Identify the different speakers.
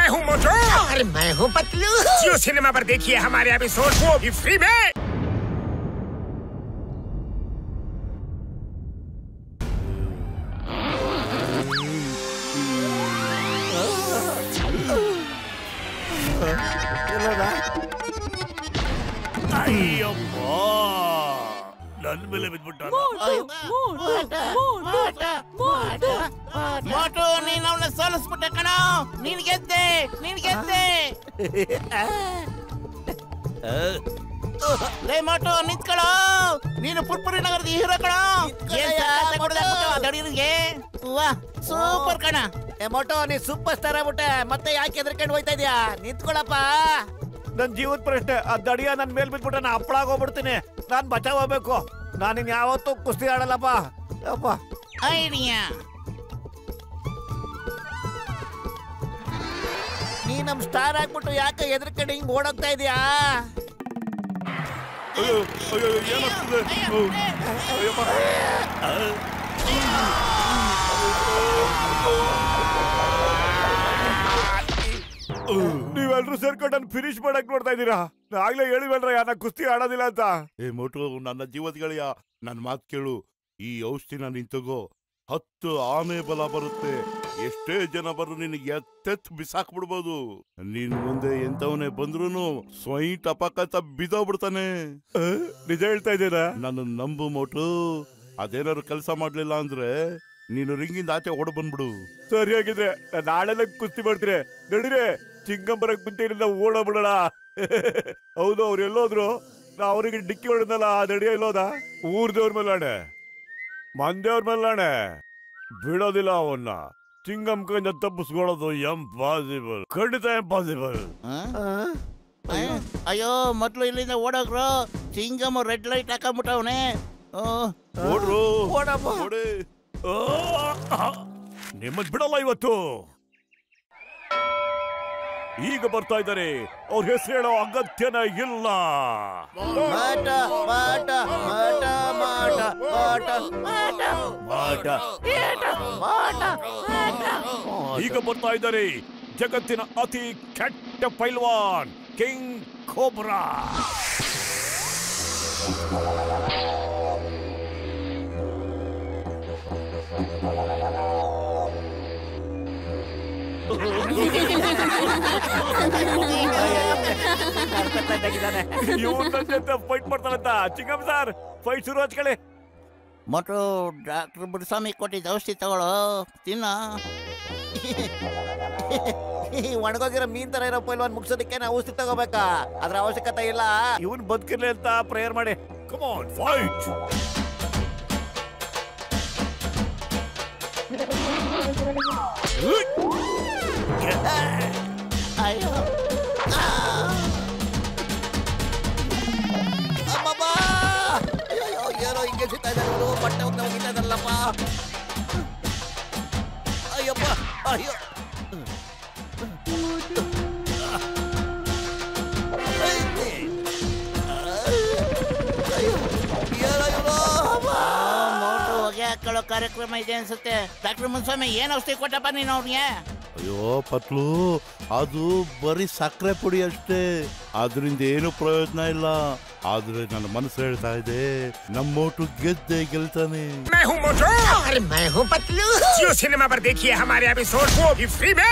Speaker 1: मैं हूँ मोटू
Speaker 2: और मैं हूँ पतलू।
Speaker 1: जियो सिनेमा पर देखिए हमारे एपिसोड को भी फ्री में।
Speaker 3: ನನ್ನ ಮೇಲೆ ಬಿದ್ಬಿಟ್ಟ
Speaker 4: ಮೋಟು, ನೀನ್ ಅವನ ಸೋಲಿಸ್ಬಿಟ್ಟೆ ಕಣ. ನೀನ್ ಗೆದ್ದೆ. ಲೇ ಮೋಟು, ನಿಂತ್ಕೊಳ್ಳೋ. ನೀನು ಪುರ್ಪುರಿ ನಗರದ ಹೀರೋ ಕಣ. ದಡಿಯರಿಗೆ ಸೂಪರ್ ಕಣ.
Speaker 2: ಮೋಟೋ, ನೀ ಸೂಪರ್ ಸ್ಟಾರ್ ಆಗ್ಬಿಟ್ಟೆ. ಮತ್ತೆ ಯಾಕೆ ಎದ್ರಕೊಂಡು ಹೋಯ್ತಾ ಇದೀಯಾ? ನಿಂತ್ಕೊಳಪ್ಪ.
Speaker 3: ನನ್ ಜೀವದ ಪ್ರಶ್ನೆ. ಆ ದಡಿಯ ನನ್ ಮೇಲ್ ಬಿದ್ಬಿಟ್ಟ ನಾ ಹಪ್ಪಳಾಗೋಗ್ಬಿಡ್ತೀನಿ. ನಾನ್ ಬಚಾವ್ ಹೋಗ್ಬೇಕು. ನಾನಿನ್ ಯಾವತ್ತೂ ಕುಸ್ತಿ ಆಡಲ್ಲಪ್ಪ. ಅಪ್ಪ
Speaker 4: ಐಡಿಯಾ.
Speaker 2: ನೀ ನಮ್ ಸ್ಟಾರ್ ಆಗ್ಬಿಟ್ಟು ಯಾಕೆ ಎದ್ರಕಡೆ ಹಿಂಗ್ ಓಡೋಗ್ತಾ ಇದೀಯಾ?
Speaker 3: ಏನಾಗ್ತದೆ? ನೀವೆಲ್ರೂ ಸೇರ್ಕೊಂಡು ನಾನು ಫಿನಿಶ್ ಮಾಡಕ್ ನೋಡ್ತಾ ಇದ್ದೀರಾ? ಆಗ್ಲೇ ಹೇಳಿವಲ್ರ ನಾ ಕುಸ್ತಿ ಆಡೋದಿಲ್ಲ ಅಂತ. ಏ ಮೋಟು, ನನ್ನ ಜೀವದ ಗೆಳೆಯ, ನನ್ ಮಾತು ಕೇಳು. ಈ ಔಷಧಿನ ನೀನ್ ತಗೋ. 10 ಆನೆ ಬಲ ಬರುತ್ತೆ. ಎಷ್ಟೇ ಜನ ಬರು ನಿನಗೆ ಎತ್ತೆತ್ ಬಿಸಾಕ್ಬಿಡ್ಬೋದು. ನಿನ್ ಮುಂದೆ ಎಂತವನೇ ಬಂದ್ರು ಸ್ವಯಂ ಟಪಕಂತ ಬಿದ್ದೋಗ್ಬಿಡ್ತಾನೆ. ನಿಜ ಹೇಳ್ತಾ ಇದ್ದೀರಾ? ನನ್ನ ನಂಬು ಮೋಟು. ಅದೇನಾದ್ರು ಕೆಲಸ ಮಾಡ್ಲಿಲ್ಲ ಅಂದ್ರೆ ನೀನು ರಿಂಗಿಂದ ಆಚೆ ಓಡ್ ಬಂದ್ಬಿಡು. ಸರಿಯಾಗಿದ್ರೆ ನಾಳೆಲ್ಲ ಕುಸ್ತಿ ಮಾಡ್ತೀರಿ. ನಡೀರಿ, ಚಿಂಗಂಬರಕ್ ಮುಂಚೆಯಿಂದ ಓಡೋಗ್ಬಿಡೋಣ. ಹೌದು, ಅವ್ರು ಎಲ್ಲೋದ್ರು? ನಾ ಅವ್ರಿಗೆ ಡಿಕ್ಕಿ ಹೊಡೆದಲ್ಲ. ಆ ದಡಿಯ ಎಲ್ಲೋದ? ಊರ್ದೇವ್ರ ಮೇಲಾಣೆ, ಮಂದೇವ್ರ ಮೇಲಾಣೆ, ಬಿಡೋದಿಲ್ಲ ಅವನ್ನ. ಚಿಂಗಂ ಕೈಯಿಂದ ತಪ್ಪಿಸ್ಕೊಳ್ಳೋದು ಇಂಪಾಸಿಬಲ್, ಖಂಡಿತ ಇಂಪಾಸಿಬಲ್.
Speaker 4: ಅಯ್ಯೋ, ಮೊದ್ಲು ಇಲ್ಲಿಂದ ಓಡೋಗ್ರು. ಚಿಂಗಮ್ ರೆಡ್ ಲೈಟ್ ಹಾಕೊಂಡ್ಬಿಟ್ಟವನೆ.
Speaker 3: ಓಡ್ರು, ಓಡಿ. ನಿಮ್ಮದ್ ಬಿಡಲ್ಲ ಇವತ್ತು. ಈಗ ಬರ್ತಾ ಇದ್ದಾರೆ. ಅವ್ರ ಹೆಸರು ಹೇಳೋ ಅಗತ್ಯನ ಇಲ್ಲ. ಈಗ ಬರ್ತಾ ಇದ್ದಾರೆ ಜಗತ್ತಿನ ಅತಿ ಕೆಟ್ಟ ಪೈಲ್ವಾನ್ ಕಿಂಗ್ ಕೋಬ್ರಾ. ಇವನ್ ನನ್ನ ಜೊತೆ ಫೈಟ್ ಮಾಡ್ತಾರಂತ. ಚಿಂಗಮ್ ಸರ್, ಫೈಟ್ ಶುರು ಹಚ್ಕೊಳ್ಳಿ.
Speaker 4: ಮೊಟ್ರು, ಡಾಕ್ಟರ್ ಬುಡ್ಸ್ವಾಮಿ ಕೊಟ್ಟಿದ್ದ ಔಷಧಿ ತಗೊಳ್ಳೋ, ತಿನ್ನ.
Speaker 2: ಒಣಗೋಗಿರೋ ಮೀನ್ ತರ ಇರೋ ಪೈಲ್ವಾನ್ ಮುಗ್ಸೋದಕ್ಕೆ ನಾವು ಔಷಧಿ ತಗೋಬೇಕಾ? ಅದ್ರ ಅವಶ್ಯಕತೆ ಇಲ್ಲ.
Speaker 3: ಇವನ್ ಬದುಕಿರ್ಲಿ ಅಂತ ಪ್ರೇಯರ್ ಮಾಡಿ. Come on, fight.
Speaker 4: ಅಯ್ಯೋ,
Speaker 2: ಏನೋ ಹಿಂಗೆ ಸಿಗ್ತಾ ಇದ್ದಾರೆ. ಬಟ್ಟೆ ಹೋಗ್ತಾ ಇದ್ದಾರಲ್ಲಪ್ಪ. ಅಯ್ಯಪ್ಪ, ಅಯ್ಯೋ.
Speaker 4: ಹೊಗೆ ಹಾಕೊಳ್ಳೋ ಕಾರ್ಯಕ್ರಮ ಇದೆ ಅನ್ಸುತ್ತೆ. ಡಾಕ್ಟರ್ ಮುನ್ಸ್ವಾಮಿ, ಏನ್ ಔಷಧಿ ಕೊಟ್ಟಪ್ಪ ನೀನು ಅವ್ರಿಗೆ?
Speaker 5: ಅಯ್ಯೋ ಪತ್ಲು, ಅದು ಬರೀ ಸಕ್ಕರೆ ಪುಡಿ ಅಷ್ಟೇ. ಅದರಿಂದ ಏನು ಪ್ರಯೋಜನ ಇಲ್ಲ. ಆದ್ರೆ ನನ್ನ ಮನಸ್ಸು ಹೇಳ್ತಾ ಇದೆ, ನಮ್ಮ ಮೋಟು ಗೆದ್ದೆ ಗೆಲ್ತಾನೆ.
Speaker 1: मैं हूँ मोटू
Speaker 2: और मैं हूँ पतलू।
Speaker 1: जियो सिनेमा पर देखिए हमारे एपिसोड को भी फ्री में।